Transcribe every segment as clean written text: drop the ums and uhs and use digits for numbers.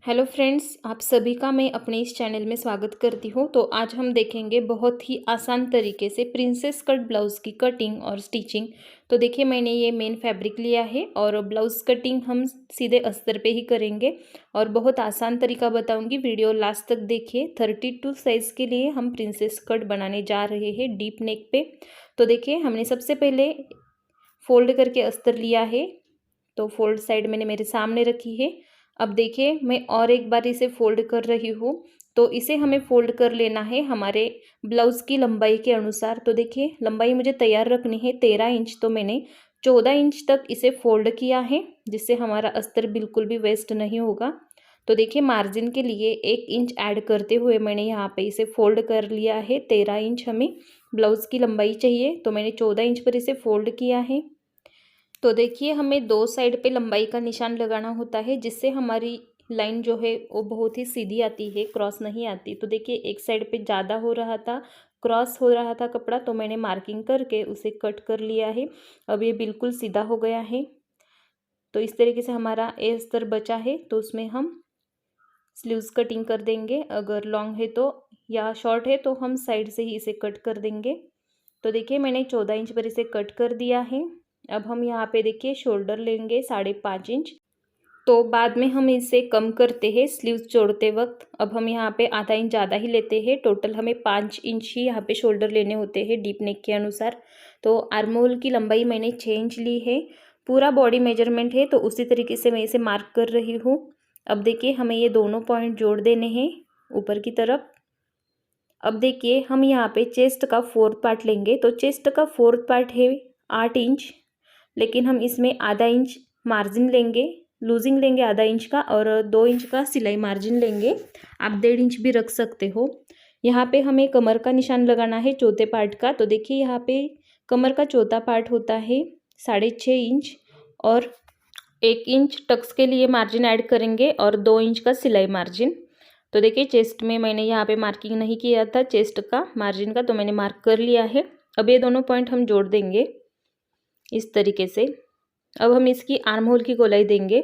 Hello friends, आप सभी का मैं अपने इस चैनल में स्वागत करती हूँ। तो आज हम देखेंगे बहुत ही आसान तरीके से प्रिंसेस कट ब्लाउज़ की कटिंग और स्टिचिंग। तो देखिए, मैंने ये मेन फैब्रिक लिया है और ब्लाउज़ कटिंग हम सीधे अस्तर पे ही करेंगे और बहुत आसान तरीका बताऊंगी। वीडियो लास्ट तक देखिए। 32 साइज़ के लिए हम प्रिंसेस कट बनाने जा रहे हैं डीप नेक पे। तो देखिए, हमने सबसे पहले फोल्ड करके अस्तर लिया है। तो फोल्ड साइड मैंने मेरे सामने रखी है। अब देखिए, मैं और एक बार इसे फोल्ड कर रही हूँ। तो इसे हमें फोल्ड कर लेना है हमारे ब्लाउज़ की लंबाई के अनुसार। तो देखिए, लंबाई मुझे तैयार रखनी है 13 इंच, तो मैंने 14 इंच तक इसे फोल्ड किया है, जिससे हमारा अस्तर बिल्कुल भी वेस्ट नहीं होगा। तो देखिए, मार्जिन के लिए 1 इंच ऐड करते हुए मैंने यहाँ पे इसे फोल्ड कर लिया है। 13 इंच हमें ब्लाउज़ की लंबाई चाहिए, तो मैंने 14 इंच पर इसे फोल्ड किया है। तो देखिए, हमें दो साइड पे लंबाई का निशान लगाना होता है, जिससे हमारी लाइन जो है वो बहुत ही सीधी आती है, क्रॉस नहीं आती। तो देखिए, एक साइड पे ज़्यादा हो रहा था, क्रॉस हो रहा था कपड़ा, तो मैंने मार्किंग करके उसे कट कर लिया है। अब ये बिल्कुल सीधा हो गया है। तो इस तरीके से हमारा ए अस्तर बचा है, तो उसमें हम स्लीव्स कटिंग कर देंगे। अगर लॉन्ग है तो या शॉर्ट है तो हम साइड से ही इसे कट कर देंगे। तो देखिए, मैंने 14 इंच पर इसे कट कर दिया है। अब हम यहाँ पे देखिए शोल्डर लेंगे 5.5 इंच। तो बाद में हम इसे कम करते हैं स्लीव्स जोड़ते वक्त। अब हम यहाँ पे आधा इंच ज़्यादा ही लेते हैं। टोटल हमें 5 इंच ही यहाँ पे शोल्डर लेने होते हैं डीप नेक के अनुसार। तो आर्म होल की लंबाई मैंने 6 इंच ली है। पूरा बॉडी मेजरमेंट है, तो उसी तरीके से मैं इसे मार्क कर रही हूँ। अब देखिए, हमें ये दोनों पॉइंट जोड़ देने हैं ऊपर की तरफ। अब देखिए, हम यहाँ पे चेस्ट का 4th पार्ट लेंगे। तो चेस्ट का 4th पार्ट है 8 इंच, लेकिन हम इसमें आधा इंच मार्जिन लेंगे, लूजिंग लेंगे आधा इंच का, और 2 इंच का सिलाई मार्जिन लेंगे। आप 1.5 इंच भी रख सकते हो। यहाँ पे हमें कमर का निशान लगाना है चौथे पार्ट का। तो देखिए, यहाँ पे कमर का चौथा पार्ट होता है 6.5 इंच, और 1 इंच टक्स के लिए मार्जिन ऐड करेंगे और 2 इंच का सिलाई मार्जिन। तो देखिए, चेस्ट में मैंने यहाँ पे मार्किंग नहीं किया था चेस्ट का मार्जिन का, तो मैंने मार्क कर लिया है। अब ये दोनों पॉइंट हम जोड़ देंगे इस तरीके से। अब हम इसकी आर्म होल की गोलाई देंगे।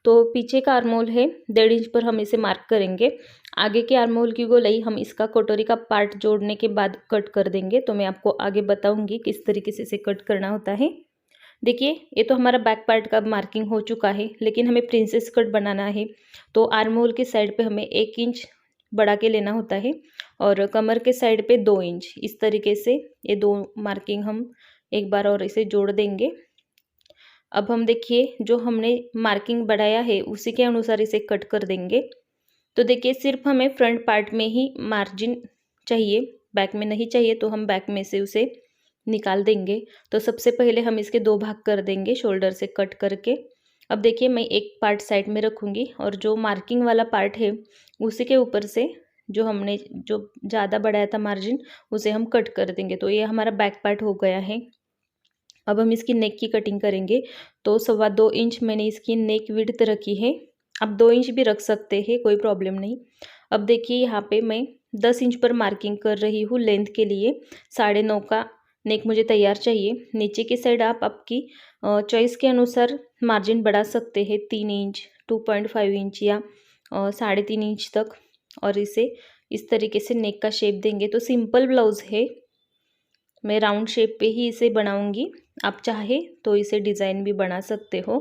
तो पीछे का आर्म होल है 1.5 इंच पर हम इसे मार्क करेंगे। आगे के आर्म होल की गोलाई हम इसका कटोरी का पार्ट जोड़ने के बाद कट कर देंगे। तो मैं आपको आगे बताऊंगी किस तरीके से इसे कट करना होता है। देखिए, ये तो हमारा बैक पार्ट का मार्किंग हो चुका है, लेकिन हमें प्रिंसेस कट बनाना है। तो आर्म होल के साइड पे हमें 1 इंच बढ़ा के लेना होता है, और कमर के साइड पे 2 इंच। इस तरीके से ये दो मार्किंग हम एक बार और इसे जोड़ देंगे। अब हम देखिए, जो हमने मार्किंग बढ़ाया है उसी के अनुसार इसे कट कर देंगे। तो देखिए, सिर्फ हमें फ्रंट पार्ट में ही मार्जिन चाहिए, बैक में नहीं चाहिए, तो हम बैक में से उसे निकाल देंगे। तो सबसे पहले हम इसके 2 भाग कर देंगे शोल्डर से कट करके। अब देखिए, मैं एक पार्ट साइड में रखूँगी, और जो मार्किंग वाला पार्ट है उसी के ऊपर से जो हमने जो ज़्यादा बढ़ाया था मार्जिन, उसे हम कट कर देंगे। तो ये हमारा बैक पार्ट हो गया है। अब हम इसकी नेक की कटिंग करेंगे। तो 2.25 इंच मैंने इसकी नेक विड्थ रखी है। आप 2 इंच भी रख सकते हैं, कोई प्रॉब्लम नहीं। अब देखिए, यहाँ पे मैं 10 इंच पर मार्किंग कर रही हूँ लेंथ के लिए। 9.5 का नेक मुझे तैयार चाहिए। नीचे की साइड आप आपकी चॉइस के अनुसार मार्जिन बढ़ा सकते हैं 3 इंच, 2.5 इंच या 3.5 इंच तक, और इसे इस तरीके से नेक का शेप देंगे। तो सिंपल ब्लाउज़ है, मैं राउंड शेप पे ही इसे बनाऊंगी। आप चाहे तो इसे डिज़ाइन भी बना सकते हो।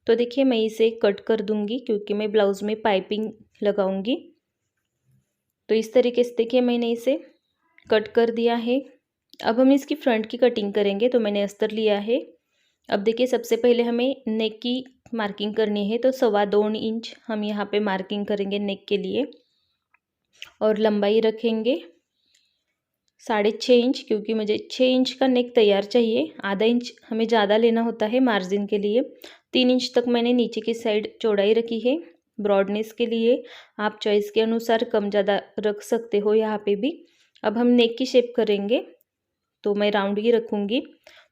तो देखिए, मैं इसे कट कर दूंगी क्योंकि मैं ब्लाउज़ में पाइपिंग लगाऊंगी। तो इस तरीके से देखिए, मैंने इसे कट कर दिया है। अब हम इसकी फ्रंट की कटिंग करेंगे। तो मैंने अस्तर लिया है। अब देखिए, सबसे पहले हमें नेक की मार्किंग करनी है। तो 2.25 इंच हम यहाँ पे मार्किंग करेंगे नेक के लिए, और लंबाई रखेंगे 6.5 इंच, क्योंकि मुझे 6 इंच का नेक तैयार चाहिए। आधा इंच हमें ज़्यादा लेना होता है मार्जिन के लिए। 3 इंच तक मैंने नीचे की साइड चौड़ाई रखी है। ब्रॉडनेस के लिए आप चॉइस के अनुसार कम ज़्यादा रख सकते हो यहाँ पे भी। अब हम नेक की शेप करेंगे, तो मैं राउंड ही रखूँगी।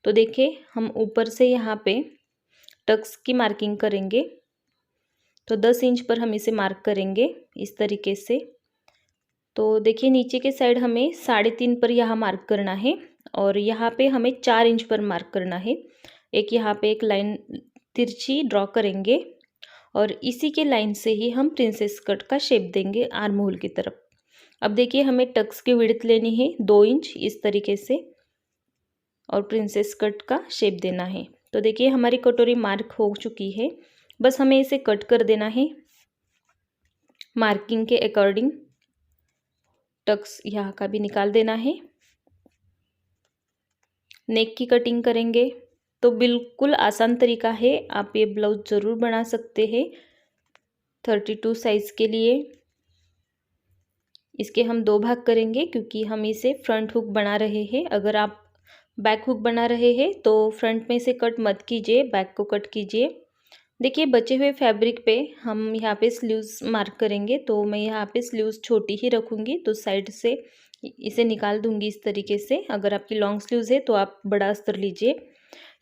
तो देखिए, हम ऊपर से यहाँ पे टक्स की मार्किंग करेंगे। तो 10 इंच पर हम इसे मार्क करेंगे इस तरीके से। तो देखिए, नीचे के साइड हमें 3.5 पर यहाँ मार्क करना है, और यहाँ पे हमें 4 इंच पर मार्क करना है। एक यहाँ पे एक लाइन तिरछी ड्रॉ करेंगे, और इसी के लाइन से ही हम प्रिंसेस कट का शेप देंगे आर्म होल की तरफ। अब देखिए हमें टक्स की विड्थ लेनी है 2 इंच इस तरीके से और प्रिंसेस कट का शेप देना है। तो देखिए हमारी कटोरी मार्क हो चुकी है, बस हमें इसे कट कर देना है मार्किंग के अकॉर्डिंग। टक्स यहाँ का भी निकाल देना है। नेक की कटिंग करेंगे तो बिल्कुल आसान तरीका है, आप ये ब्लाउज ज़रूर बना सकते हैं 32 साइज़ के लिए। इसके हम 2 भाग करेंगे क्योंकि हम इसे फ्रंट हुक बना रहे हैं। अगर आप बैक हुक बना रहे हैं तो फ्रंट में से कट मत कीजिए, बैक को कट कीजिए। देखिए बचे हुए फैब्रिक पे हम यहाँ पे स्लीव्स मार्क करेंगे, तो मैं यहाँ पे स्लीव्स छोटी ही रखूँगी, तो साइड से इसे निकाल दूँगी इस तरीके से। अगर आपकी लॉन्ग स्लीव्स है तो आप बड़ा अस्तर लीजिए।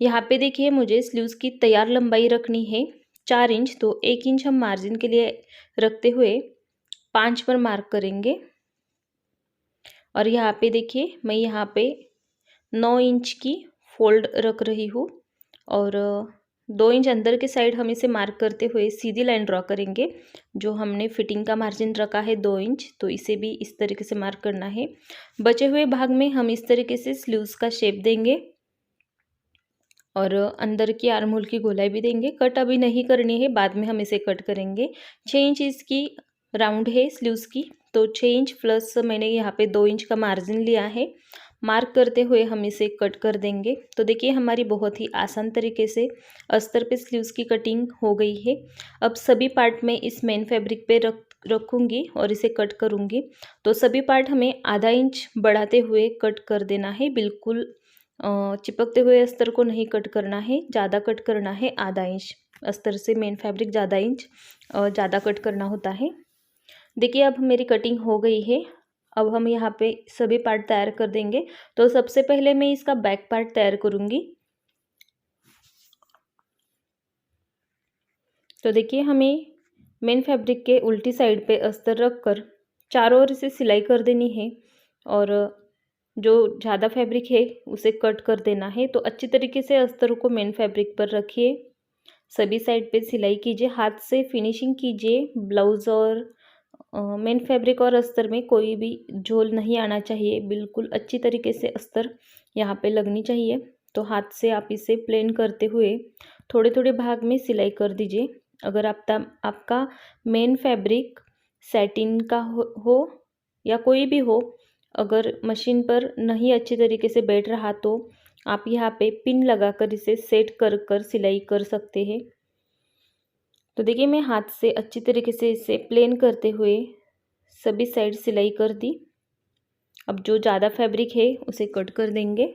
यहाँ पे देखिए मुझे स्लीव्स की तैयार लंबाई रखनी है 4 इंच, तो 1 इंच हम मार्जिन के लिए रखते हुए 5 पर मार्क करेंगे। और यहाँ पे देखिए मैं यहाँ पे 9 इंच की फोल्ड रख रही हूँ और 2 इंच अंदर के साइड हम इसे मार्क करते हुए सीधी लाइन ड्रॉ करेंगे। जो हमने फिटिंग का मार्जिन रखा है 2 इंच, तो इसे भी इस तरीके से मार्क करना है। बचे हुए भाग में हम इस तरीके से स्लीव्स का शेप देंगे और अंदर की आर्म होल की गोलाई भी देंगे। कट अभी नहीं करनी है, बाद में हम इसे कट करेंगे। 6 इंच इसकी राउंड है स्लीव्स की, तो 6 इंच प्लस मैंने यहाँ पे 2 इंच का मार्जिन लिया है। मार्क करते हुए हम इसे कट कर देंगे। तो देखिए हमारी बहुत ही आसान तरीके से अस्तर पे स्लीव्स की कटिंग हो गई है। अब सभी पार्ट में इस मेन फैब्रिक पे रखूँगी और इसे कट करूँगी। तो सभी पार्ट हमें आधा इंच बढ़ाते हुए कट कर देना है। बिल्कुल चिपकते हुए अस्तर को नहीं कट करना है, ज़्यादा कट करना है आधा इंच। अस्तर से मेन फैब्रिक ज़्यादा कट करना होता है। देखिए अब मेरी कटिंग हो गई है। अब हम यहाँ पे सभी पार्ट तैयार कर देंगे। तो सबसे पहले मैं इसका बैक पार्ट तैयार करूँगी। तो देखिए हमें मेन फैब्रिक के उल्टी साइड पे अस्तर रख कर चारों ओर इसे सिलाई कर देनी है और जो ज़्यादा फैब्रिक है उसे कट कर देना है। तो अच्छी तरीके से अस्तर को मेन फैब्रिक पर रखिए, सभी साइड पे सिलाई कीजिए, हाथ से फिनिशिंग कीजिए। ब्लाउज़ और मेन फैब्रिक और अस्तर में कोई भी झोल नहीं आना चाहिए, बिल्कुल अच्छी तरीके से अस्तर यहाँ पे लगनी चाहिए। तो हाथ से आप इसे प्लेन करते हुए थोड़े थोड़े भाग में सिलाई कर दीजिए। अगर आपका मेन फैब्रिक सैटिन का हो या कोई भी हो, अगर मशीन पर नहीं अच्छी तरीके से बैठ रहा तो आप यहाँ पे पिन लगाकर इसे सेट कर कर सिलाई कर सकते हैं। तो देखिए मैं हाथ से अच्छी तरीके से इसे प्लेन करते हुए सभी साइड सिलाई कर दी। अब जो ज़्यादा फैब्रिक है उसे कट कर देंगे।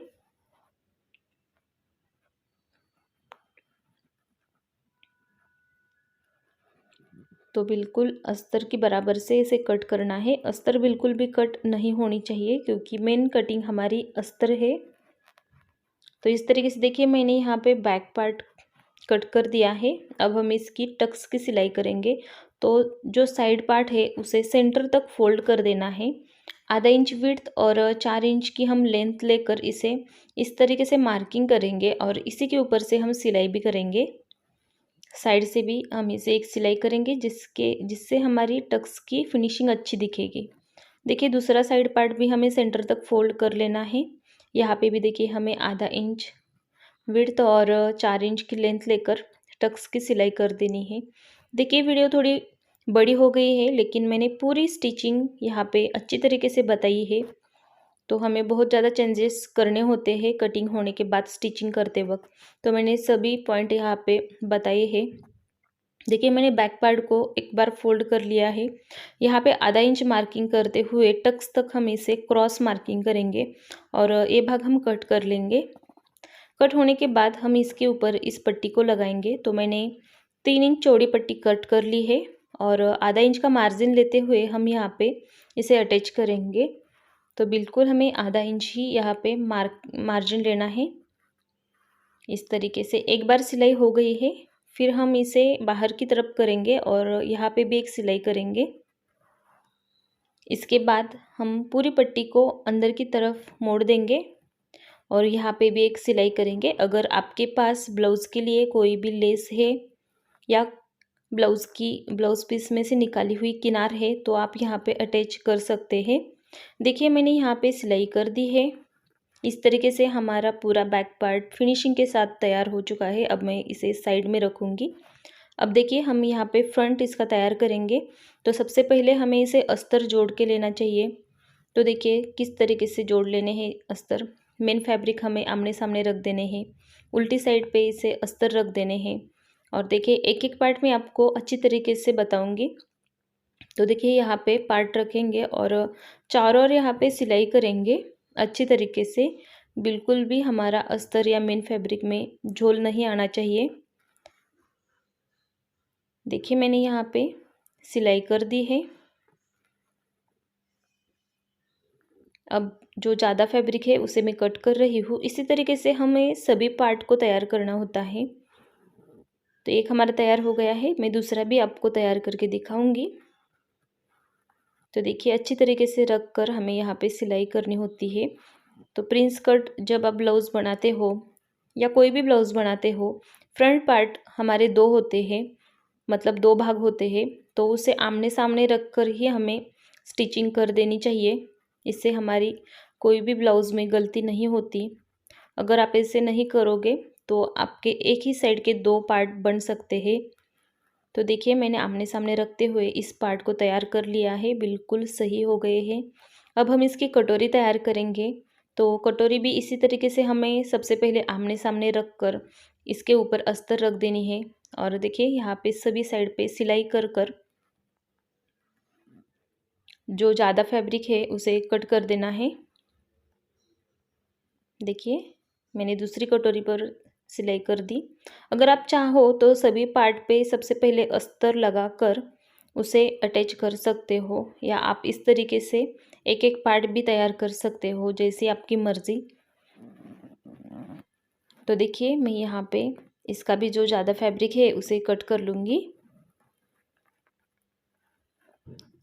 तो बिल्कुल अस्तर की बराबर से इसे कट करना है। अस्तर बिल्कुल भी कट नहीं होनी चाहिए क्योंकि मेन कटिंग हमारी अस्तर है। तो इस तरीके से देखिए मैंने यहाँ पे बैक पार्ट कट कर दिया है। अब हम इसकी टक्स की सिलाई करेंगे। तो जो साइड पार्ट है उसे सेंटर तक फोल्ड कर देना है। आधा इंच विड्थ और 4 इंच की हम लेंथ लेकर इसे इस तरीके से मार्किंग करेंगे और इसी के ऊपर से हम सिलाई भी करेंगे। साइड से भी हम इसे एक सिलाई करेंगे जिससे हमारी टक्स की फिनिशिंग अच्छी दिखेगी। देखिए दूसरा साइड पार्ट भी हमें सेंटर तक फोल्ड कर लेना है। यहाँ पे भी देखिए हमें आधा इंच विड्थ और 4 इंच की लेंथ लेकर टक्स की सिलाई कर देनी है। देखिए वीडियो थोड़ी बड़ी हो गई है लेकिन मैंने पूरी स्टिचिंग यहाँ पे अच्छी तरीके से बताई है। तो हमें बहुत ज़्यादा चेंजेस करने होते हैं कटिंग होने के बाद स्टिचिंग करते वक्त, तो मैंने सभी पॉइंट यहाँ पे बताए हैं। देखिए मैंने बैक पार्ट को एक बार फोल्ड कर लिया है। यहाँ पे आधा इंच मार्किंग करते हुए टक्स तक हम इसे क्रॉस मार्किंग करेंगे और ये भाग हम कट कर लेंगे। कट होने के बाद हम इसके ऊपर इस पट्टी को लगाएंगे। तो मैंने 3 इंच चौड़ी पट्टी कट कर ली है और आधा इंच का मार्जिन लेते हुए हम यहाँ पे इसे अटैच करेंगे। तो बिल्कुल हमें आधा इंच ही यहाँ पे मार्जिन लेना है। इस तरीके से एक बार सिलाई हो गई है, फिर हम इसे बाहर की तरफ करेंगे और यहाँ पे भी एक सिलाई करेंगे। इसके बाद हम पूरी पट्टी को अंदर की तरफ मोड़ देंगे और यहाँ पे भी एक सिलाई करेंगे। अगर आपके पास ब्लाउज़ के लिए कोई भी लेस है या ब्लाउज़ पीस में से निकाली हुई किनार है तो आप यहाँ पे अटैच कर सकते हैं। देखिए मैंने यहाँ पे सिलाई कर दी है। इस तरीके से हमारा पूरा बैक पार्ट फिनिशिंग के साथ तैयार हो चुका है। अब मैं इसे साइड में रखूँगी। अब देखिए हम यहाँ पे फ्रंट इसका तैयार करेंगे। तो सबसे पहले हमें इसे अस्तर जोड़ के लेना चाहिए। तो देखिए किस तरीके से जोड़ लेने हैं अस्तर। मेन फैब्रिक हमें आमने सामने रख देने हैं, उल्टी साइड पे इसे अस्तर रख देने हैं। और देखिए एक एक पार्ट में आपको अच्छी तरीके से बताऊंगी। तो देखिए यहाँ पे पार्ट रखेंगे और चारों ओर यहाँ पे सिलाई करेंगे अच्छी तरीके से। बिल्कुल भी हमारा अस्तर या मेन फैब्रिक में झोल नहीं आना चाहिए। देखिए मैंने यहाँ पे सिलाई कर दी है। अब जो ज़्यादा फैब्रिक है उसे मैं कट कर रही हूँ। इसी तरीके से हमें सभी पार्ट को तैयार करना होता है। तो एक हमारा तैयार हो गया है, मैं दूसरा भी आपको तैयार करके दिखाऊंगी। तो देखिए अच्छी तरीके से रख कर हमें यहाँ पे सिलाई करनी होती है। तो प्रिंस कट जब आप ब्लाउज़ बनाते हो या कोई भी ब्लाउज़ बनाते हो, फ्रंट पार्ट हमारे दो होते हैं, मतलब दो भाग होते हैं। तो उसे आमने सामने रख कर ही हमें स्टिचिंग कर देनी चाहिए। इससे हमारी कोई भी ब्लाउज़ में गलती नहीं होती। अगर आप ऐसे नहीं करोगे तो आपके एक ही साइड के दो पार्ट बन सकते हैं। तो देखिए मैंने आमने सामने रखते हुए इस पार्ट को तैयार कर लिया है, बिल्कुल सही हो गए हैं। अब हम इसकी कटोरी तैयार करेंगे। तो कटोरी भी इसी तरीके से हमें सबसे पहले आमने सामने रख कर इसके ऊपर अस्तर रख देनी है। और देखिए यहाँ पे सभी साइड पे सिलाई कर कर जो ज़्यादा फैब्रिक है उसे कट कर देना है। देखिए मैंने दूसरी कटोरी पर सिलाई कर दी। अगर आप चाहो तो सभी पार्ट पे सबसे पहले अस्तर लगाकर उसे अटैच कर सकते हो, या आप इस तरीके से एक एक पार्ट भी तैयार कर सकते हो, जैसी आपकी मर्ज़ी। तो देखिए मैं यहाँ पे इसका भी जो ज़्यादा फैब्रिक है उसे कट कर लूँगी।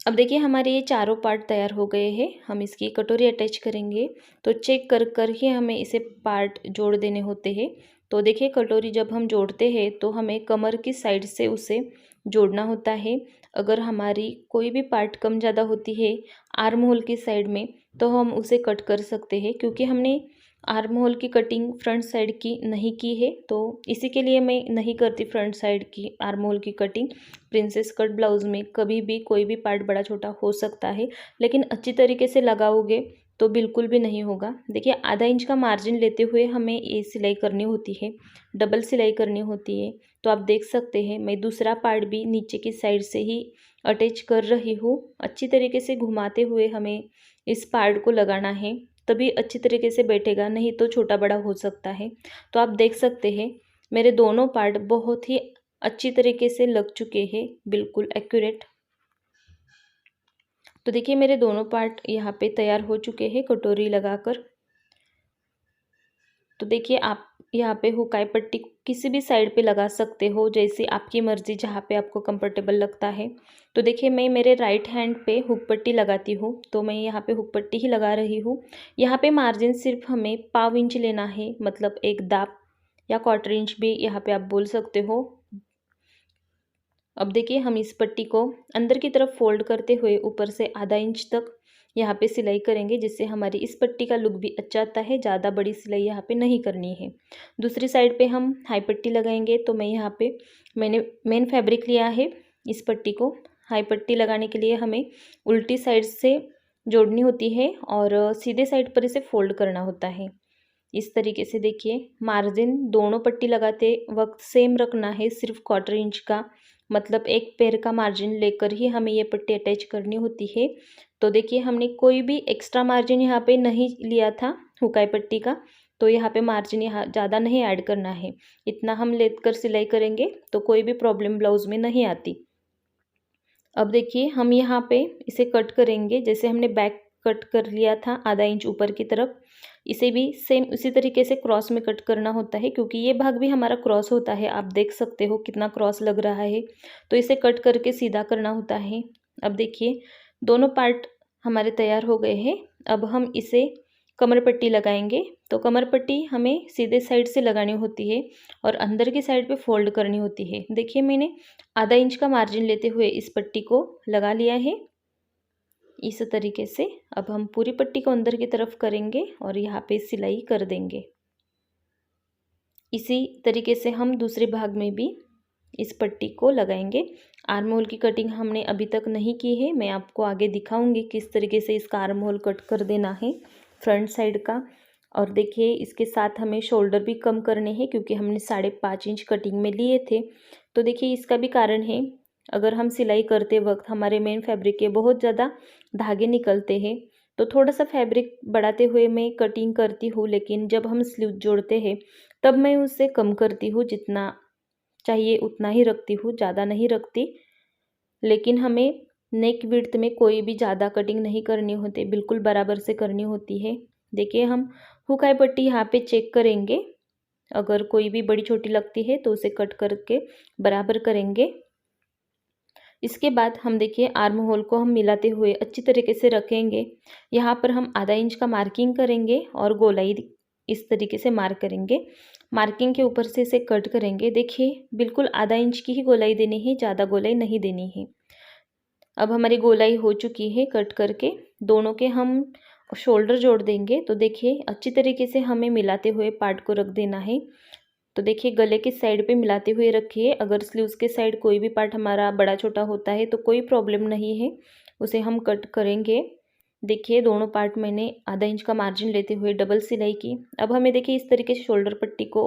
अब देखिए हमारे ये चारों पार्ट तैयार हो गए हैं। हम इसकी कटोरी अटैच करेंगे। तो चेक कर कर ही हमें इसे पार्ट जोड़ देने होते हैं। तो देखिए कटोरी जब हम जोड़ते हैं तो हमें कमर की साइड से उसे जोड़ना होता है। अगर हमारी कोई भी पार्ट कम ज़्यादा होती है आर्म होल की साइड में, तो हम उसे कट कर सकते हैं। क्योंकि हमने आर्म होल की कटिंग फ्रंट साइड की नहीं की है, तो इसी के लिए मैं नहीं करती फ्रंट साइड की आर्म होल की कटिंग। प्रिंसेस कट ब्लाउज़ में कभी भी कोई भी पार्ट बड़ा छोटा हो सकता है, लेकिन अच्छी तरीके से लगाओगे तो बिल्कुल भी नहीं होगा। देखिए आधा इंच का मार्जिन लेते हुए हमें ये सिलाई करनी होती है, डबल सिलाई करनी होती है। तो आप देख सकते हैं मैं दूसरा पार्ट भी नीचे की साइड से ही अटैच कर रही हूँ। अच्छी तरीके से घुमाते हुए हमें इस पार्ट को लगाना है, तभी अच्छी तरीके से बैठेगा, नहीं तो छोटा बड़ा हो सकता है। तो आप देख सकते हैं मेरे दोनों पार्ट बहुत ही अच्छी तरीके से लग चुके हैं, बिल्कुल एक्यूरेट। तो देखिए मेरे दोनों पार्ट यहाँ पे तैयार हो चुके हैं कटोरी लगाकर। तो देखिए आप यहाँ पे हुकाई पट्टी किसी भी साइड पे लगा सकते हो, जैसे आपकी मर्ज़ी, जहाँ पे आपको कंफर्टेबल लगता है। तो देखिए मैं मेरे राइट हैंड पे हुक पट्टी लगाती हूँ, तो मैं यहाँ पे हुक पट्टी ही लगा रही हूँ। यहाँ पे मार्जिन सिर्फ हमें पाव इंच लेना है, मतलब एक दाप या क्वार्टर इंच भी यहाँ पे आप बोल सकते हो। अब देखिए हम इस पट्टी को अंदर की तरफ फोल्ड करते हुए ऊपर से आधा इंच तक यहाँ पे सिलाई करेंगे, जिससे हमारी इस पट्टी का लुक भी अच्छा आता है। ज़्यादा बड़ी सिलाई यहाँ पे नहीं करनी है। दूसरी साइड पे हम हाई पट्टी लगाएंगे। तो मैं यहाँ पे मैंने मेन फैब्रिक लिया है। इस पट्टी को हाई पट्टी लगाने के लिए हमें उल्टी साइड से जोड़नी होती है और सीधे साइड पर इसे फोल्ड करना होता है। इस तरीके से देखिए मार्जिन दोनों पट्टी लगाते वक्त सेम रखना है, सिर्फ क्वार्टर इंच का, मतलब एक पैर का मार्जिन लेकर ही हमें ये पट्टी अटैच करनी होती है। तो देखिए हमने कोई भी एक्स्ट्रा मार्जिन यहाँ पे नहीं लिया था हुकाई पट्टी का, तो यहाँ पे मार्जिन यहाँ ज़्यादा नहीं ऐड करना है। इतना हम लेकर सिलाई करेंगे तो कोई भी प्रॉब्लम ब्लाउज़ में नहीं आती। अब देखिए हम यहाँ पे इसे कट करेंगे, जैसे हमने बैक कट कर लिया था आधा इंच ऊपर की तरफ, इसे भी सेम उसी तरीके से क्रॉस में कट करना होता है, क्योंकि ये भाग भी हमारा क्रॉस होता है। आप देख सकते हो कितना क्रॉस लग रहा है, तो इसे कट करके सीधा करना होता है। अब देखिए दोनों पार्ट हमारे तैयार हो गए हैं। अब हम इसे कमर पट्टी लगाएंगे। तो तो कमर पट्टी हमें सीधे साइड से लगानी होती है और अंदर की साइड पे फोल्ड करनी होती है। देखिए मैंने आधा इंच का मार्जिन लेते हुए इस पट्टी को लगा लिया है इस तरीके से। अब हम पूरी पट्टी को अंदर की तरफ करेंगे और यहाँ पे सिलाई कर देंगे। इसी तरीके से हम दूसरे भाग में भी इस पट्टी को लगाएंगे। आर्म होल की कटिंग हमने अभी तक नहीं की है, मैं आपको आगे दिखाऊंगी किस तरीके से इसका आर्म होल कट कर देना है फ्रंट साइड का। और देखिए इसके साथ हमें शोल्डर भी कम करने हैं क्योंकि हमने 5.5 इंच कटिंग में लिए थे। तो देखिए इसका भी कारण है, अगर हम सिलाई करते वक्त हमारे मेन फैब्रिक के बहुत ज़्यादा धागे निकलते हैं तो थोड़ा सा फैब्रिक बढ़ाते हुए मैं कटिंग करती हूँ, लेकिन जब हम स्लीव जोड़ते हैं तब मैं उससे कम करती हूँ, जितना चाहिए उतना ही रखती हूँ, ज़्यादा नहीं रखती। लेकिन हमें नेक विड्थ में कोई भी ज़्यादा कटिंग नहीं करनी होती, बिल्कुल बराबर से करनी होती है। देखिए हम हुक आई पट्टी यहाँ पे चेक करेंगे, अगर कोई भी बड़ी छोटी लगती है तो उसे कट करके बराबर करेंगे। इसके बाद हम देखिए आर्म होल को हम मिलाते हुए अच्छी तरीके से रखेंगे। यहाँ पर हम आधा इंच का मार्किंग करेंगे और गोलाई इस तरीके से मार्क करेंगे। मार्किंग के ऊपर से इसे कट करेंगे। देखिए बिल्कुल आधा इंच की ही गोलाई देनी है, ज़्यादा गोलाई नहीं देनी है। अब हमारी गोलाई हो चुकी है कट करके, दोनों के हम शोल्डर जोड़ देंगे। तो देखिए अच्छी तरीके से हमें मिलाते हुए पार्ट को रख देना है। तो देखिए गले के साइड पे मिलाते हुए रखिए। अगर स्लीव्स के साइड कोई भी पार्ट हमारा बड़ा छोटा होता है तो कोई प्रॉब्लम नहीं है, उसे हम कट करेंगे। देखिए दोनों पार्ट मैंने आधा इंच का मार्जिन लेते हुए डबल सिलाई की। अब हमें देखिए इस तरीके से शोल्डर पट्टी को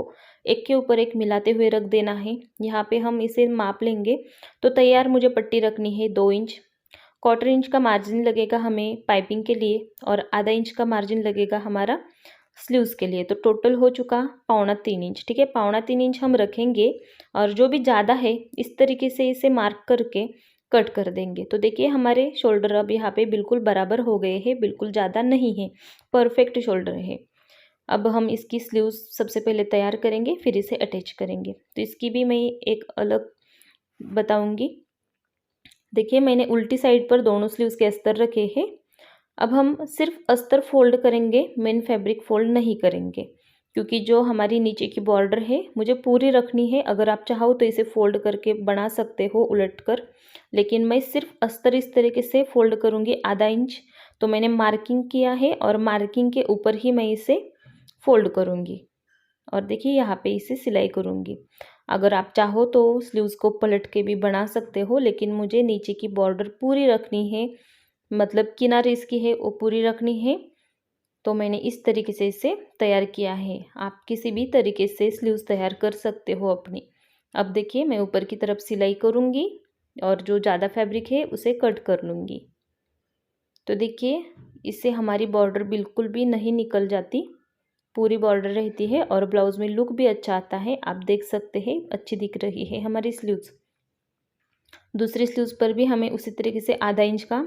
एक के ऊपर एक मिलाते हुए रख देना है। यहाँ पे हम इसे माप लेंगे। तो तैयार मुझे पट्टी रखनी है 2 इंच। 1/4 इंच का मार्जिन लगेगा हमें पाइपिंग के लिए और आधा इंच का मार्जिन लगेगा हमारा स्लीव्स के लिए। तो टोटल हो चुका 3.25 इंच। ठीक है, 3.25 इंच हम रखेंगे और जो भी ज़्यादा है इस तरीके से इसे मार्क करके कट कर देंगे। तो देखिए हमारे शोल्डर अब यहाँ पे बिल्कुल बराबर हो गए हैं, बिल्कुल ज़्यादा नहीं है, परफेक्ट शोल्डर है। अब हम इसकी स्लीव्स सबसे पहले तैयार करेंगे, फिर इसे अटैच करेंगे। तो इसकी भी मैं एक अलग बताऊँगी। देखिए मैंने उल्टी साइड पर दोनों स्लीव्स के अस्तर रखे हैं। अब हम सिर्फ अस्तर फोल्ड करेंगे, मेन फैब्रिक फोल्ड नहीं करेंगे, क्योंकि जो हमारी नीचे की बॉर्डर है मुझे पूरी रखनी है। अगर आप चाहो तो इसे फोल्ड करके बना सकते हो उलट कर, लेकिन मैं सिर्फ अस्तर इस तरीके से फोल्ड करूँगी आधा इंच। तो मैंने मार्किंग किया है और मार्किंग के ऊपर ही मैं इसे फोल्ड करूँगी और देखिए यहाँ पे इसे सिलाई करूँगी। अगर आप चाहो तो स्लीव्स को पलट के भी बना सकते हो, लेकिन मुझे नीचे की बॉर्डर पूरी रखनी है, मतलब किनारे इसकी है वो पूरी रखनी है। तो मैंने इस तरीके से इसे तैयार किया है। आप किसी भी तरीके से स्लीव्स तैयार कर सकते हो अपनी। अब देखिए मैं ऊपर की तरफ सिलाई करूँगी और जो ज़्यादा फैब्रिक है उसे कट कर लूँगी। तो देखिए इससे हमारी बॉर्डर बिल्कुल भी नहीं निकल जाती, पूरी बॉर्डर रहती है और ब्लाउज़ में लुक भी अच्छा आता है। आप देख सकते हैं अच्छी दिख रही है हमारी स्लीव्स। दूसरी स्लीव्स पर भी हमें उसी तरीके से आधा इंच का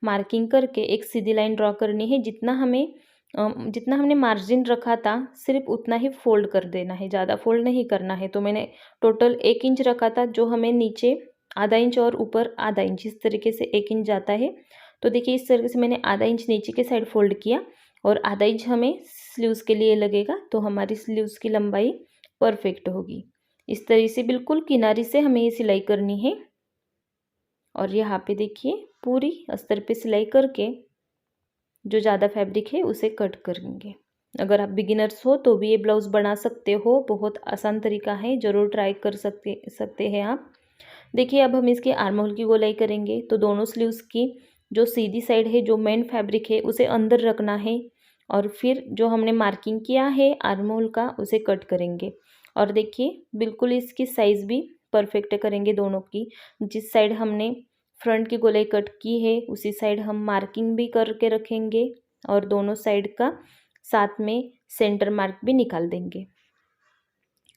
मार्किंग करके एक सीधी लाइन ड्रॉ करनी है। जितना हमने मार्जिन रखा था सिर्फ उतना ही फोल्ड कर देना है, ज़्यादा फोल्ड नहीं करना है। तो मैंने टोटल 1 इंच रखा था, जो हमें नीचे आधा इंच और ऊपर आधा इंच, इस तरीके से 1 इंच जाता है। तो देखिए इस तरीके से मैंने आधा इंच नीचे के साइड फोल्ड किया और आधा इंच हमें स्लीव्स के लिए लगेगा। तो हमारी स्लीव्स की लंबाई परफेक्ट होगी। इस तरीके से बिल्कुल किनारी से हमें ये सिलाई करनी है। और यहाँ पे देखिए पूरी अस्तर पे सिलाई करके जो ज़्यादा फैब्रिक है उसे कट करेंगे। अगर आप बिगिनर्स हो तो भी ये ब्लाउज़ बना सकते हो, बहुत आसान तरीका है, ज़रूर ट्राई कर सकते हैं आप। देखिए अब हम इसके आर्म होल की गोलाई करेंगे। तो दोनों स्लीव्स की जो सीधी साइड है, जो मेन फैब्रिक है उसे अंदर रखना है और फिर जो हमने मार्किंग किया है आर्म होल का उसे कट करेंगे। और देखिए बिल्कुल इसकी साइज़ भी परफेक्ट करेंगे दोनों की। जिस साइड हमने फ्रंट की गोलाई कट की है उसी साइड हम मार्किंग भी करके रखेंगे और दोनों साइड का साथ में सेंटर मार्क भी निकाल देंगे।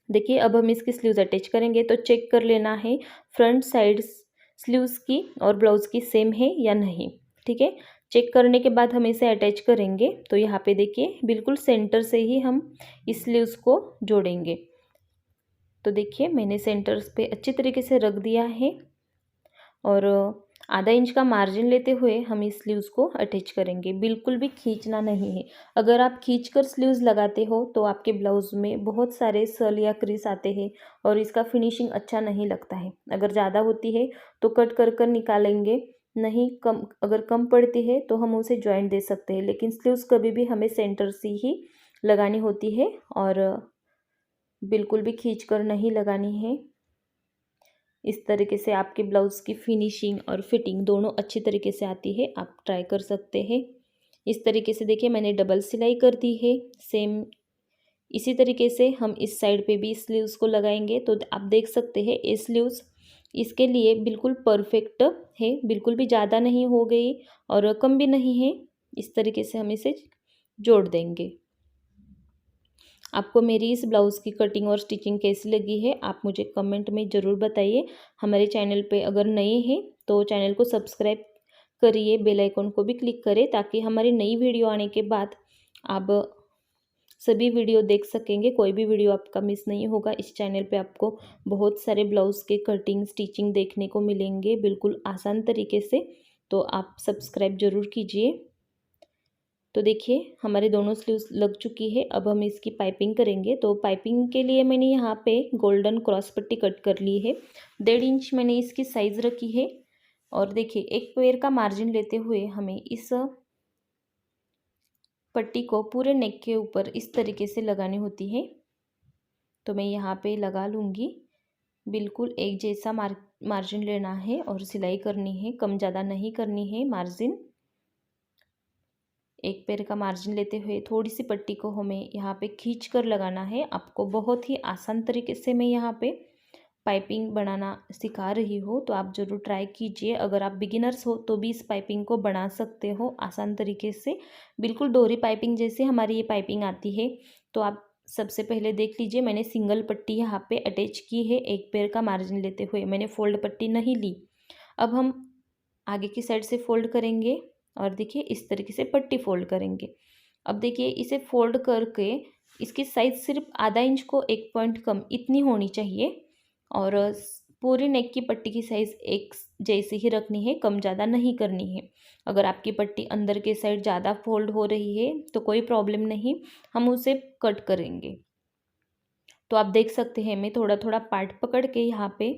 देखिए अब हम इसकी स्लीव्स अटैच करेंगे। तो चेक कर लेना है फ्रंट साइड स्लीव्स की और ब्लाउज़ की सेम है या नहीं। ठीक है, चेक करने के बाद हम इसे अटैच करेंगे। तो यहाँ पे देखिए बिल्कुल सेंटर से ही हम इस स्लीव्स को जोड़ेंगे। तो देखिए मैंने सेंटर्स पे अच्छी तरीके से रख दिया है और आधा इंच का मार्जिन लेते हुए हम इस स्लीव्स को अटैच करेंगे। बिल्कुल भी खींचना नहीं है। अगर आप खींचकर स्लीव्स लगाते हो तो आपके ब्लाउज में बहुत सारे सल या क्रीस आते हैं और इसका फिनिशिंग अच्छा नहीं लगता है। अगर ज़्यादा होती है तो कट कर कर निकालेंगे, नहीं कम, अगर कम पड़ती है तो हम उसे जॉइंट दे सकते हैं, लेकिन स्लीव्स कभी भी हमें सेंटर से ही लगानी होती है और बिल्कुल भी खींच कर नहीं लगानी है। इस तरीके से आपके ब्लाउज़ की फिनिशिंग और फिटिंग दोनों अच्छी तरीके से आती है। आप ट्राई कर सकते हैं। इस तरीके से देखिए मैंने डबल सिलाई कर दी है। सेम इसी तरीके से हम इस साइड पे भी स्लीव्स को लगाएंगे। तो आप देख सकते हैं ये स्लीव्स इसके लिए बिल्कुल परफेक्ट है, बिल्कुल भी ज़्यादा नहीं हो गई और कम भी नहीं है। इस तरीके से हम इसे जोड़ देंगे। आपको मेरी इस ब्लाउज़ की कटिंग और स्टिचिंग कैसी लगी है आप मुझे कमेंट में ज़रूर बताइए। हमारे चैनल पे अगर नए हैं तो चैनल को सब्सक्राइब करिए, बेल आइकन को भी क्लिक करें ताकि हमारी नई वीडियो आने के बाद आप सभी वीडियो देख सकेंगे। कोई भी वीडियो आपका मिस नहीं होगा। इस चैनल पे आपको बहुत सारे ब्लाउज़ के कटिंग स्टिचिंग देखने को मिलेंगे बिल्कुल आसान तरीके से, तो आप सब्सक्राइब ज़रूर कीजिए। तो देखिए हमारे दोनों स्लीव्स लग चुकी है। अब हम इसकी पाइपिंग करेंगे। तो पाइपिंग के लिए मैंने यहाँ पे गोल्डन क्रॉस पट्टी कट कर ली है। 1.5 इंच मैंने इसकी साइज़ रखी है और देखिए एक पैर का मार्जिन लेते हुए हमें इस पट्टी को पूरे नेक के ऊपर इस तरीके से लगानी होती है। तो मैं यहाँ पे लगा लूँगी। बिल्कुल एक जैसा मार्जिन लेना है और सिलाई करनी है, कम ज़्यादा नहीं करनी है मार्जिन। एक पैर का मार्जिन लेते हुए थोड़ी सी पट्टी को हमें यहाँ पे खींच कर लगाना है। आपको बहुत ही आसान तरीके से मैं यहाँ पे पाइपिंग बनाना सिखा रही हूँ, तो आप ज़रूर ट्राई कीजिए। अगर आप बिगिनर्स हो तो भी इस पाइपिंग को बना सकते हो आसान तरीके से। बिल्कुल डोरी पाइपिंग जैसे हमारी ये पाइपिंग आती है। तो आप सबसे पहले देख लीजिए मैंने सिंगल पट्टी यहाँ पे अटैच की है एक पैर का मार्जिन लेते हुए। मैंने फोल्ड पट्टी नहीं ली। अब हम आगे की साइड से फोल्ड करेंगे और देखिए इस तरीके से पट्टी फोल्ड करेंगे। अब देखिए इसे फोल्ड करके इसकी साइज़ सिर्फ आधा इंच को 1 पॉइंट कम इतनी होनी चाहिए और पूरी नेक की पट्टी की साइज़ एक जैसी ही रखनी है, कम ज़्यादा नहीं करनी है। अगर आपकी पट्टी अंदर के साइड ज़्यादा फोल्ड हो रही है तो कोई प्रॉब्लम नहीं, हम उसे कट करेंगे। तो आप देख सकते हैं मैं थोड़ा थोड़ा पार्ट पकड़ के यहाँ पे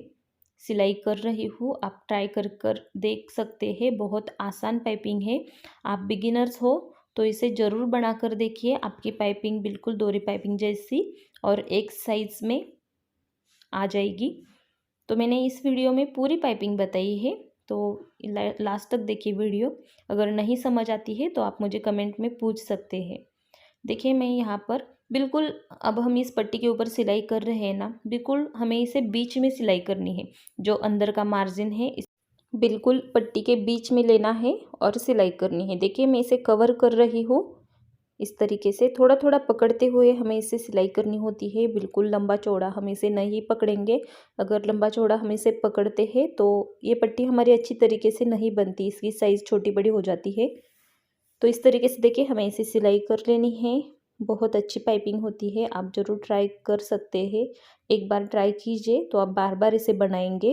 सिलाई कर रही हूँ। आप ट्राई कर कर देख सकते हैं, बहुत आसान पाइपिंग है। आप बिगिनर्स हो तो इसे ज़रूर बना कर देखिए। आपकी पाइपिंग बिल्कुल डोरी पाइपिंग जैसी और एक साइज़ में आ जाएगी। तो मैंने इस वीडियो में पूरी पाइपिंग बताई है, तो लास्ट तक देखिए वीडियो। अगर नहीं समझ आती है तो आप मुझे कमेंट में पूछ सकते हैं। देखिए मैं यहाँ पर बिल्कुल, अब हम इस पट्टी के ऊपर सिलाई कर रहे हैं ना, बिल्कुल हमें इसे बीच में सिलाई करनी है। जो अंदर का मार्जिन है इस बिल्कुल पट्टी के बीच में लेना है और सिलाई करनी है। देखिए मैं इसे कवर कर रही हूँ। इस तरीके से थोड़ा थोड़ा पकड़ते हुए हमें इसे सिलाई करनी होती है। बिल्कुल लंबा चौड़ा हम इसे नहीं पकड़ेंगे। अगर लंबा चौड़ा हम इसे पकड़ते हैं तो ये पट्टी हमारी अच्छी तरीके से नहीं बनती, इसकी साइज़ छोटी बड़ी हो जाती है। तो इस तरीके से देखिए हमें इसे सिलाई कर लेनी है। बहुत अच्छी पाइपिंग होती है, आप ज़रूर ट्राई कर सकते हैं। एक बार ट्राई कीजिए तो आप बार बार इसे बनाएंगे।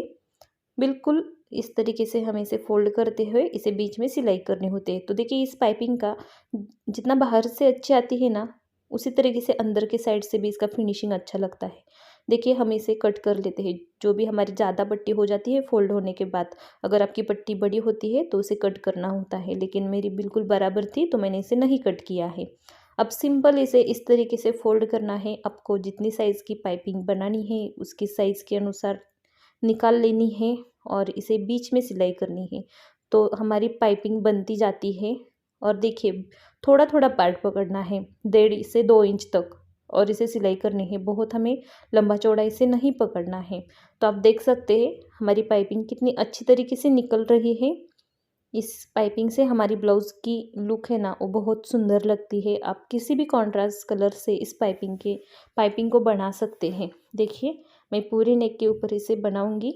बिल्कुल इस तरीके से हमें इसे फोल्ड करते हुए इसे बीच में सिलाई करनी होती है। तो देखिए इस पाइपिंग का जितना बाहर से अच्छी आती है ना, उसी तरीके से अंदर के साइड से भी इसका फिनिशिंग अच्छा लगता है। देखिए हम इसे कट कर लेते हैं। जो भी हमारी ज़्यादा पट्टी हो जाती है फोल्ड होने के बाद, अगर आपकी पट्टी बड़ी होती है तो उसे कट करना होता है, लेकिन मेरी बिल्कुल बराबर थी तो मैंने इसे नहीं कट किया है। अब सिंपल इसे इस तरीके से फोल्ड करना है। आपको जितनी साइज़ की पाइपिंग बनानी है उसकी साइज़ के अनुसार निकाल लेनी है और इसे बीच में सिलाई करनी है। तो हमारी पाइपिंग बनती जाती है। और देखिए थोड़ा थोड़ा पार्ट पकड़ना है 1.5 से 2 इंच तक और इसे सिलाई करनी है। बहुत हमें लंबा चौड़ा इसे नहीं पकड़ना है। तो आप देख सकते हैं हमारी पाइपिंग कितनी अच्छी तरीके से निकल रही है। इस पाइपिंग से हमारी ब्लाउज़ की लुक है ना वो बहुत सुंदर लगती है। आप किसी भी कॉन्ट्रास्ट कलर से इस पाइपिंग को बना सकते हैं। देखिए मैं पूरी नेक के ऊपर इसे बनाऊंगी।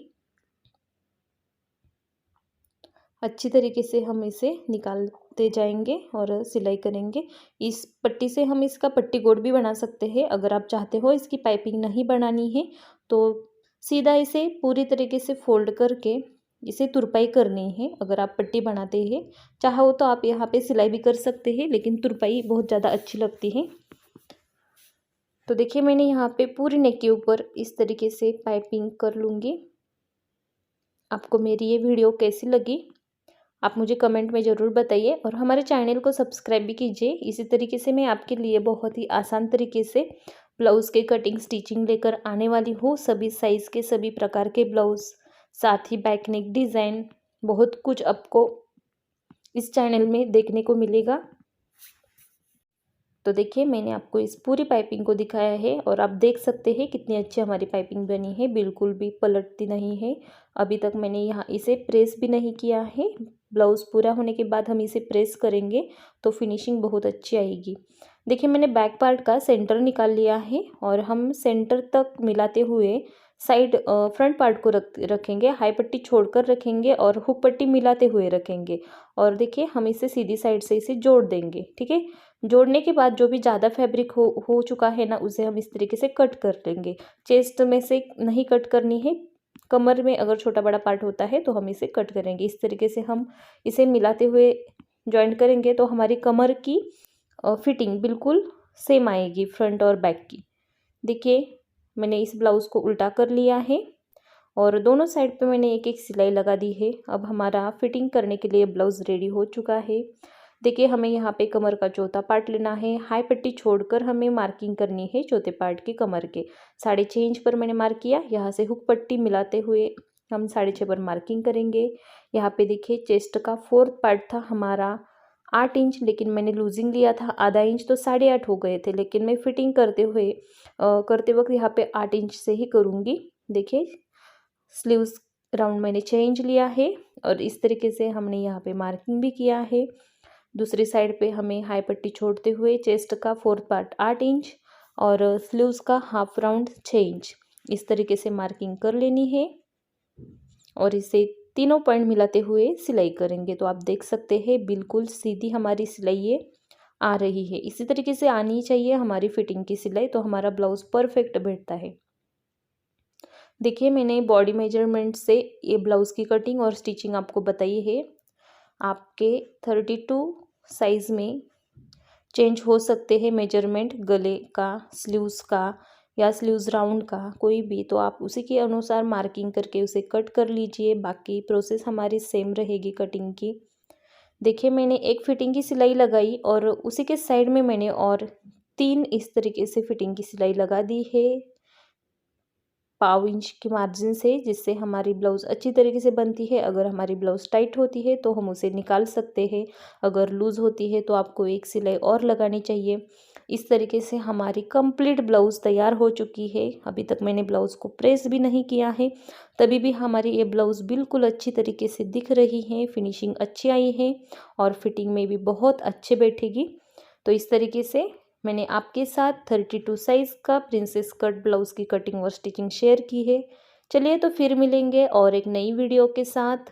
अच्छी तरीके से हम इसे निकालते जाएंगे और सिलाई करेंगे। इस पट्टी से हम इसका पट्टी कोड भी बना सकते हैं। अगर आप चाहते हो इसकी पाइपिंग नहीं बनानी है तो सीधा इसे पूरी तरीके से फोल्ड करके इसे तुरपाई करनी है। अगर आप पट्टी बनाते हैं, चाहो तो आप यहाँ पे सिलाई भी कर सकते हैं, लेकिन तुरपाई बहुत ज़्यादा अच्छी लगती है। तो देखिए मैंने यहाँ पे पूरी नेक के ऊपर इस तरीके से पाइपिंग कर लूँगी। आपको मेरी ये वीडियो कैसी लगी आप मुझे कमेंट में ज़रूर बताइए, और हमारे चैनल को सब्सक्राइब भी कीजिए। इसी तरीके से मैं आपके लिए बहुत ही आसान तरीके से ब्लाउज़ के कटिंग स्टिचिंग लेकर आने वाली हूँ। सभी साइज़ के सभी प्रकार के ब्लाउज़, साथ ही बैक नेक डिज़ाइन, बहुत कुछ आपको इस चैनल में देखने को मिलेगा। तो देखिए मैंने आपको इस पूरी पाइपिंग को दिखाया है, और आप देख सकते हैं कितनी अच्छी हमारी पाइपिंग बनी है, बिल्कुल भी पलटती नहीं है। अभी तक मैंने यहाँ इसे प्रेस भी नहीं किया है। ब्लाउज़ पूरा होने के बाद हम इसे प्रेस करेंगे तो फिनिशिंग बहुत अच्छी आएगी। देखिए मैंने बैक पार्ट का सेंटर निकाल लिया है, और हम सेंटर तक मिलाते हुए साइड फ्रंट पार्ट को रखेंगे, हाई पट्टी छोड़कर रखेंगे और हुक पट्टी मिलाते हुए रखेंगे। और देखिए हम इसे सीधी साइड से इसे जोड़ देंगे। ठीक है, जोड़ने के बाद जो भी ज़्यादा फैब्रिक हो चुका है ना, उसे हम इस तरीके से कट कर लेंगे। चेस्ट में से नहीं कट करनी है, कमर में अगर छोटा बड़ा पार्ट होता है तो हम इसे कट करेंगे। इस तरीके से हम इसे मिलाते हुए जॉइंट करेंगे तो हमारी कमर की फिटिंग बिल्कुल सेम आएगी फ्रंट और बैक की। देखिए मैंने इस ब्लाउज़ को उल्टा कर लिया है, और दोनों साइड पे मैंने एक एक सिलाई लगा दी है। अब हमारा फिटिंग करने के लिए ब्लाउज़ रेडी हो चुका है। देखिए हमें यहाँ पे कमर का चौथा पार्ट लेना है, हाई पट्टी छोड़कर हमें मार्किंग करनी है चौथे पार्ट की कमर के 6.5 इंच पर मैंने मार्क किया। यहाँ से हुक पट्टी मिलाते हुए हम 6.5 पर मार्किंग करेंगे। यहाँ पे देखिए चेस्ट का 4th पार्ट था हमारा 8 इंच, लेकिन मैंने लूजिंग लिया था आधा इंच, तो 8.5 हो गए थे, लेकिन मैं फिटिंग करते वक्त यहाँ पे 8 इंच से ही करूँगी। देखिए स्लीव्स राउंड मैंने 6 इंच लिया है, और इस तरीके से हमने यहाँ पे मार्किंग भी किया है। दूसरी साइड पे हमें हाई पट्टी छोड़ते हुए चेस्ट का 4th पार्ट 8 इंच और स्लीव्स का हाफ राउंड 6 इंच इस तरीके से मार्किंग कर लेनी है, और इसे तीनों पॉइंट मिलाते हुए सिलाई करेंगे। तो आप देख सकते हैं बिल्कुल सीधी हमारी सिलाई ये आ रही है। इसी तरीके से आनी चाहिए हमारी फिटिंग की सिलाई, तो हमारा ब्लाउज परफेक्ट बैठता है। देखिए मैंने बॉडी मेजरमेंट से ये ब्लाउज़ की कटिंग और स्टिचिंग आपको बताई है। आपके 32 साइज़ में चेंज हो सकते हैं मेजरमेंट, गले का, स्लीव्स का या स्लीव्स राउंड का, कोई भी, तो आप उसी के अनुसार मार्किंग करके उसे कट कर लीजिए। बाकी प्रोसेस हमारी सेम रहेगी कटिंग की। देखिए मैंने एक फिटिंग की सिलाई लगाई, और उसी के साइड में मैंने और 3 इस तरीके से फिटिंग की सिलाई लगा दी है 1/2 इंच की मार्जिन से, जिससे हमारी ब्लाउज़ अच्छी तरीके से बनती है। अगर हमारी ब्लाउज़ टाइट होती है तो हम उसे निकाल सकते हैं, अगर लूज़ होती है तो आपको एक सिलाई और लगानी चाहिए। इस तरीके से हमारी कंप्लीट ब्लाउज़ तैयार हो चुकी है। अभी तक मैंने ब्लाउज़ को प्रेस भी नहीं किया है, तभी भी हमारी ये ब्लाउज़ बिल्कुल अच्छी तरीके से दिख रही है, फिनिशिंग अच्छी आई है और फिटिंग में भी बहुत अच्छे बैठेगी। तो इस तरीके से मैंने आपके साथ 32 साइज़ का प्रिंसेस कट ब्लाउज़ की कटिंग और स्टिचिंग शेयर की है। चलिए तो फिर मिलेंगे और एक नई वीडियो के साथ।